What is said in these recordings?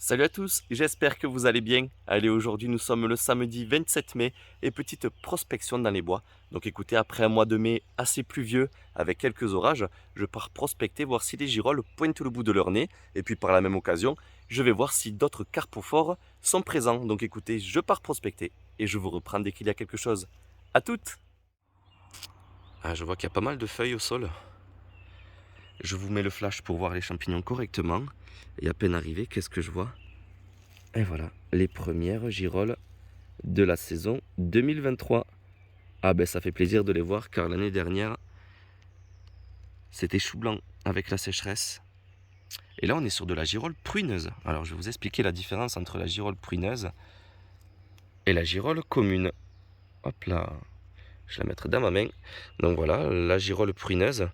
Salut à tous, j'espère que vous allez bien. Allez, aujourd'hui nous sommes le samedi 27 mai et petite prospection dans les bois. Donc écoutez, après un mois de mai assez pluvieux avec quelques orages, je pars prospecter voir si les girolles pointent le bout de leur nez. Et puis par la même occasion, je vais voir si d'autres carpophores sont présents. Donc écoutez, je pars prospecter et je vous reprends dès qu'il y a quelque chose. À toutes. Ah, je vois qu'il y a pas mal de feuilles au sol. Je vous mets le flash pour voir les champignons correctement. Et à peine arrivé, qu'est-ce que je vois? Et voilà, les premières girolles de la saison 2023. Ah ben ça fait plaisir de les voir car l'année dernière, c'était chou blanc avec la sécheresse. Et là on est sur de la girole pruneuse. Alors je vais vous expliquer la différence entre la girole pruneuse et la girole commune. Hop là, je vais la mettre dans ma main. Donc voilà, la girole pruneuse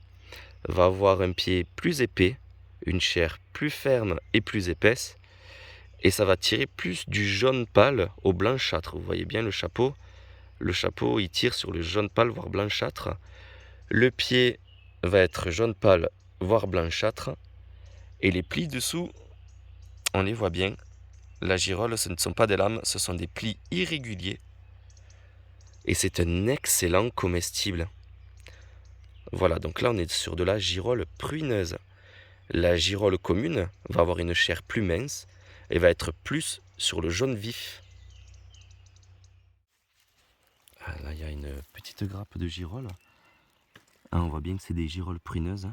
va avoir un pied plus épais, une chair plus ferme et plus épaisse. Et ça va tirer plus du jaune pâle au blanchâtre. Vous voyez bien le chapeau. Le chapeau, il tire sur le jaune pâle, voire blanchâtre. Le pied va être jaune pâle, voire blanchâtre. Et les plis dessous, on les voit bien. La girole, ce ne sont pas des lames, ce sont des plis irréguliers. Et c'est un excellent comestible. Voilà, donc là on est sur de la girole pruneuse. La girole commune va avoir une chair plus mince et va être plus sur le jaune vif. Ah, là il y a une petite grappe de girole. Ah, on voit bien que c'est des girolles pruneuses.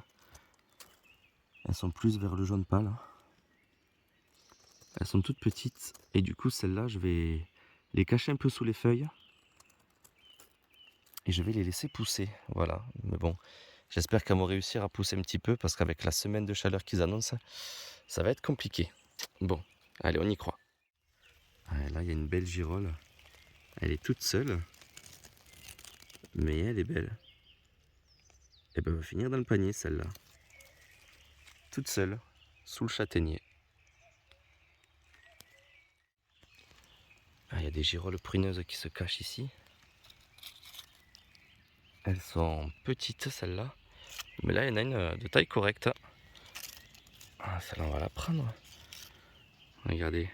Elles sont plus vers le jaune pâle. Elles sont toutes petites et du coup celles-là je vais les cacher un peu sous les feuilles. Et je vais les laisser pousser, voilà. Mais bon, j'espère qu'elles vont réussir à pousser un petit peu parce qu'avec la semaine de chaleur qu'ils annoncent, ça va être compliqué. Bon, allez, on y croit. Ah, là, il y a une belle girole. Elle est toute seule, mais elle est belle. Et ben, elle va finir dans le panier, celle-là. Toute seule, sous le châtaignier. Ah, il y a des girolles pruneuses qui se cachent ici. Elles sont petites, celles-là. Mais là, il y en a une de taille correcte. Ah, celle-là, on va la prendre. Regardez.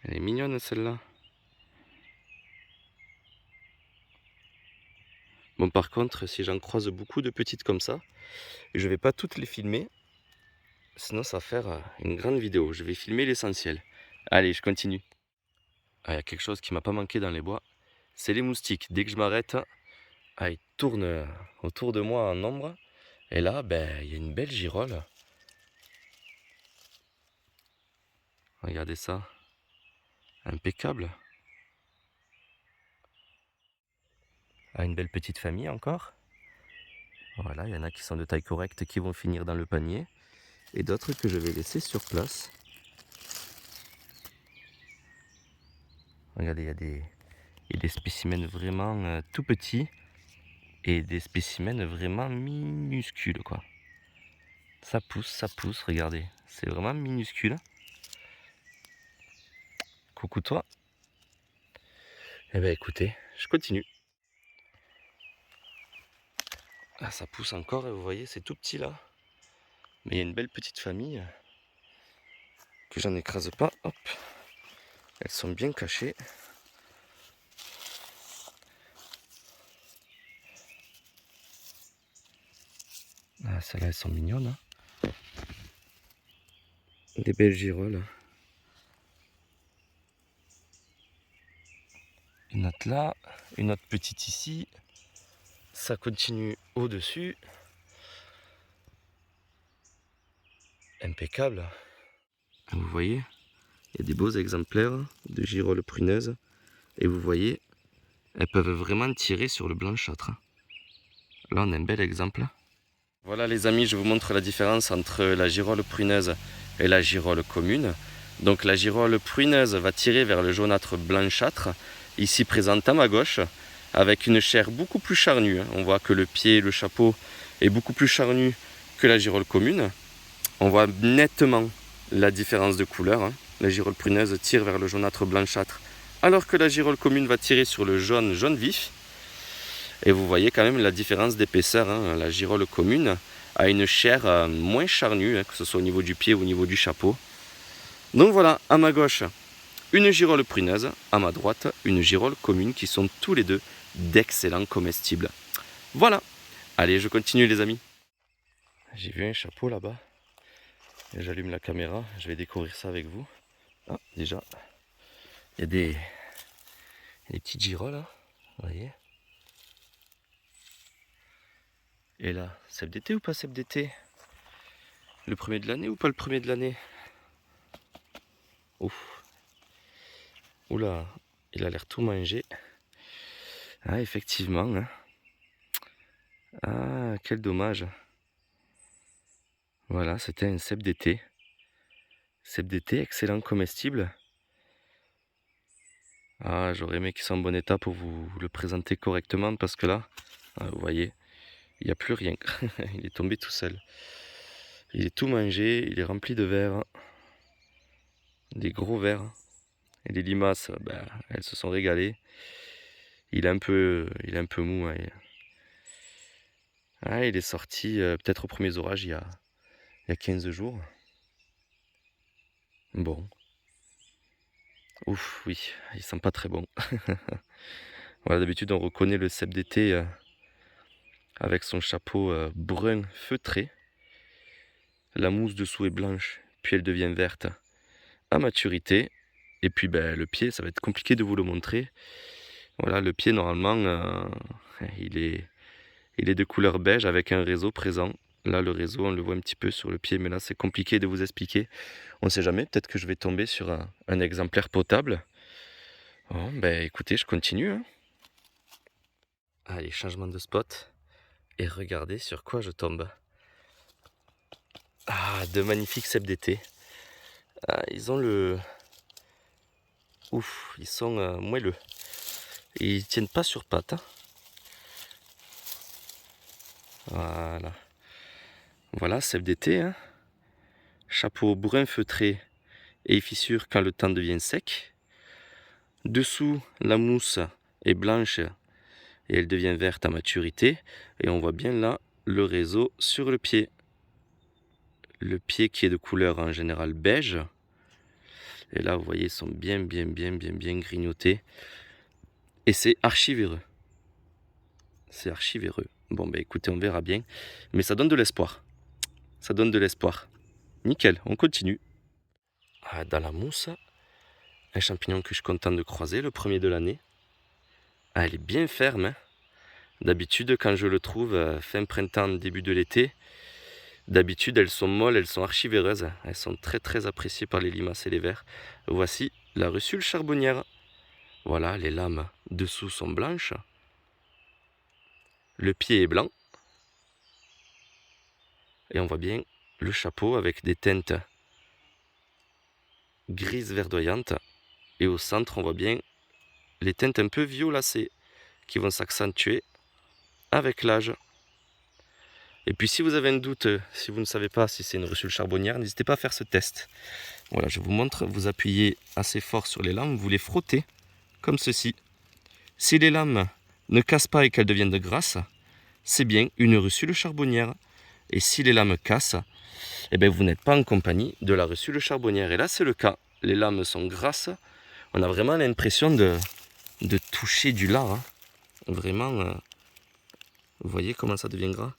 Elle est mignonne, celle-là. Bon, par contre, si j'en croise beaucoup de petites comme ça, je vais pas toutes les filmer. Sinon, ça va faire une grande vidéo. Je vais filmer l'essentiel. Allez, je continue. Ah, il y a quelque chose qui m'a pas manqué dans les bois. C'est les moustiques. Dès que je m'arrête, ah, ils tournent autour de moi en nombre. Et là, ben, il y a une belle girole. Regardez ça. Impeccable. Ah, une belle petite famille encore. Voilà, il y en a qui sont de taille correcte qui vont finir dans le panier. Et d'autres que je vais laisser sur place. Regardez, il y a des spécimens vraiment tout petits. Et des spécimens vraiment minuscules, quoi. Ça pousse, regardez. C'est vraiment minuscule. Coucou toi. Eh ben écoutez, je continue. Ah, ça pousse encore et vous voyez, c'est tout petit là. Mais il y a une belle petite famille que j'en écrase pas. Hop. Elles sont bien cachées. Ah, celles-là, elles sont mignonnes. Hein. Des belles girolles. Une autre là, une autre petite ici. Ça continue au-dessus. Impeccable. Vous voyez, il y a des beaux exemplaires de girolles pruneuses. Et vous voyez, elles peuvent vraiment tirer sur le blanchâtre. Là, on a un bel exemple. Voilà les amis, je vous montre la différence entre la girole pruneuse et la girole commune. Donc la girole pruneuse va tirer vers le jaunâtre blanchâtre, ici présente à ma gauche, avec une chair beaucoup plus charnue. On voit que le pied, le chapeau est beaucoup plus charnu que la girole commune. On voit nettement la différence de couleur. La girole pruneuse tire vers le jaunâtre blanchâtre, alors que la girole commune va tirer sur le jaune vif. Et vous voyez quand même la différence d'épaisseur. La girole commune a une chair moins charnue, que ce soit au niveau du pied ou au niveau du chapeau. Donc voilà, à ma gauche, une girole pruneuse, à ma droite, une girole commune qui sont tous les deux d'excellents comestibles. Voilà, allez, je continue les amis. J'ai vu un chapeau là-bas. J'allume la caméra, je vais découvrir ça avec vous. Ah, déjà, il y a des petites girolles là, vous voyez. Et là, cep d'été ou pas cep d'été? Le premier de l'année ou pas le premier de l'année? Ouf. Oula, il a l'air tout mangé. Ah, effectivement. Hein. Ah, quel dommage. Voilà, c'était un cep d'été. Cep d'été, excellent comestible. Ah, j'aurais aimé qu'il soit en bon état pour vous le présenter correctement parce que là, vous voyez, il n'y a plus rien. Il est tombé tout seul. Il est tout mangé, il est rempli de vers. Des gros vers. Et les limaces, ben, elles se sont régalées. Il est un peu mou. Hein. Ah, il est sorti peut-être aux premiers orages il y a 15 jours. Bon. Ouf, oui, il sent pas très bon. Voilà, d'habitude on reconnaît le cep d'été avec son chapeau brun feutré. La mousse dessous est blanche, puis elle devient verte à maturité. Et puis ben, le pied, ça va être compliqué de vous le montrer. Voilà, le pied normalement, il est de couleur beige avec un réseau présent. Là, le réseau, on le voit un petit peu sur le pied, mais là, c'est compliqué de vous expliquer. On ne sait jamais, peut-être que je vais tomber sur un exemplaire potable. Bon, ben écoutez, je continue. Hein. Allez, changement de spot. Et regardez sur quoi je tombe. Ah, de magnifiques cèpes d'été. Ah, ils ont le... Ouf, ils sont moelleux. Et ils tiennent pas sur pattes. Hein. Voilà. Voilà, cèpes d'été. Hein. Chapeau brun feutré et fissure quand le temps devient sec. Dessous, la mousse est blanche et elle devient verte à maturité. Et on voit bien là le réseau sur le pied. Le pied qui est de couleur en général beige. Et là, vous voyez, ils sont bien grignotés. Et c'est archi véreux. C'est archi véreux. Bon, ben écoutez, on verra bien. Mais ça donne de l'espoir. Ça donne de l'espoir. Nickel, on continue. Ah, dans la mousse, un champignon que je suis content de croiser, le premier de l'année. Ah, elle est bien ferme. Hein. D'habitude, quand je le trouve fin printemps, début de l'été, d'habitude, elles sont molles, elles sont archi véreuses. Elles sont très appréciées par les limaces et les vers. Voici la russule charbonnière. Voilà, les lames dessous sont blanches. Le pied est blanc. Et on voit bien le chapeau avec des teintes grises verdoyantes. Et au centre, on voit bien les teintes un peu violacées qui vont s'accentuer avec l'âge. Et puis si vous avez un doute, si vous ne savez pas si c'est une russule charbonnière, n'hésitez pas à faire ce test. Voilà, je vous montre, vous appuyez assez fort sur les lames, vous les frottez, comme ceci. Si les lames ne cassent pas et qu'elles deviennent grasses, c'est bien une russule charbonnière. Et si les lames cassent, eh bien vous n'êtes pas en compagnie de la russule charbonnière. Et là c'est le cas, les lames sont grasses, on a vraiment l'impression de toucher du lard. Hein. Vraiment, vous voyez comment ça devient gras?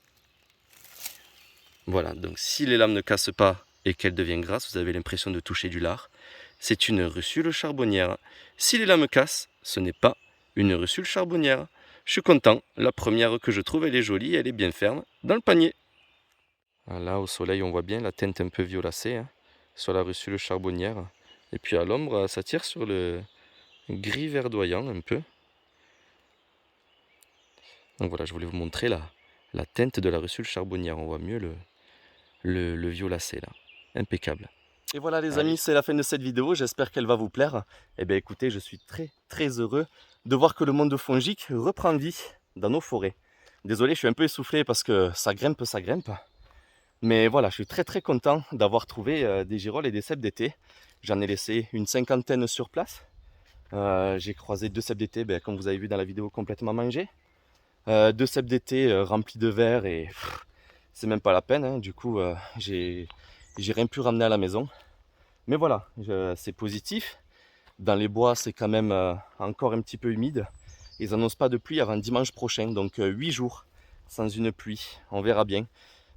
Voilà, donc si les lames ne cassent pas et qu'elles deviennent grasses, vous avez l'impression de toucher du lard. C'est une russule charbonnière. Si les lames cassent, ce n'est pas une russule charbonnière. Je suis content, la première que je trouve, elle est jolie, elle est bien ferme, dans le panier. Là, au soleil, on voit bien la teinte un peu violacée hein, sur la russule charbonnière. Et puis à l'ombre, ça tire sur le gris verdoyant un peu. Donc voilà, je voulais vous montrer la teinte de la russule charbonnière. On voit mieux le violacé là, impeccable. Et voilà les amis, c'est la fin de cette vidéo, j'espère qu'elle va vous plaire. Et bien écoutez, je suis très heureux de voir que le monde fongique reprend vie dans nos forêts. Désolé, je suis un peu essoufflé parce que ça grimpe. Mais voilà, je suis très content d'avoir trouvé des girolles et des cèpes d'été. J'en ai laissé une cinquantaine sur place. J'ai croisé 2 cèpes d'été, comme vous avez vu dans la vidéo, complètement mangés. 2 cèpes d'été remplis de vers et c'est même pas la peine. Hein. Du coup, j'ai rien pu ramener à la maison. Mais voilà, c'est positif. Dans les bois, c'est quand même encore un petit peu humide. Ils n'annoncent pas de pluie avant dimanche prochain, donc 8 jours sans une pluie. On verra bien.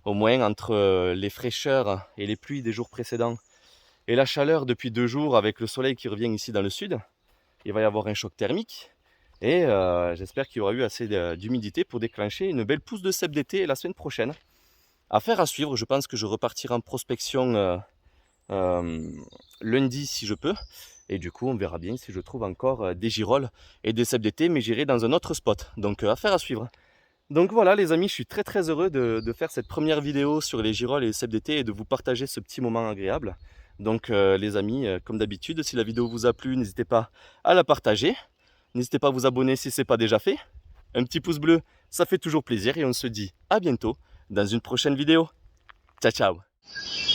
Au moins, entre les fraîcheurs et les pluies des jours précédents et la chaleur depuis 2 jours avec le soleil qui revient ici dans le sud, il va y avoir un choc thermique. Et j'espère qu'il y aura eu assez d'humidité pour déclencher une belle pousse de cèpe d'été la semaine prochaine. Affaire à suivre, je pense que je repartirai en prospection lundi si je peux. Et du coup, on verra bien si je trouve encore des girolles et des cèpes d'été, mais j'irai dans un autre spot. Donc, affaire à suivre. Donc voilà les amis, je suis très heureux de faire cette première vidéo sur les girolles et les cèpes d'été et de vous partager ce petit moment agréable. Donc les amis, comme d'habitude, si la vidéo vous a plu, n'hésitez pas à la partager. N'hésitez pas à vous abonner si ce n'est pas déjà fait. Un petit pouce bleu, ça fait toujours plaisir et on se dit à bientôt dans une prochaine vidéo. Ciao ciao.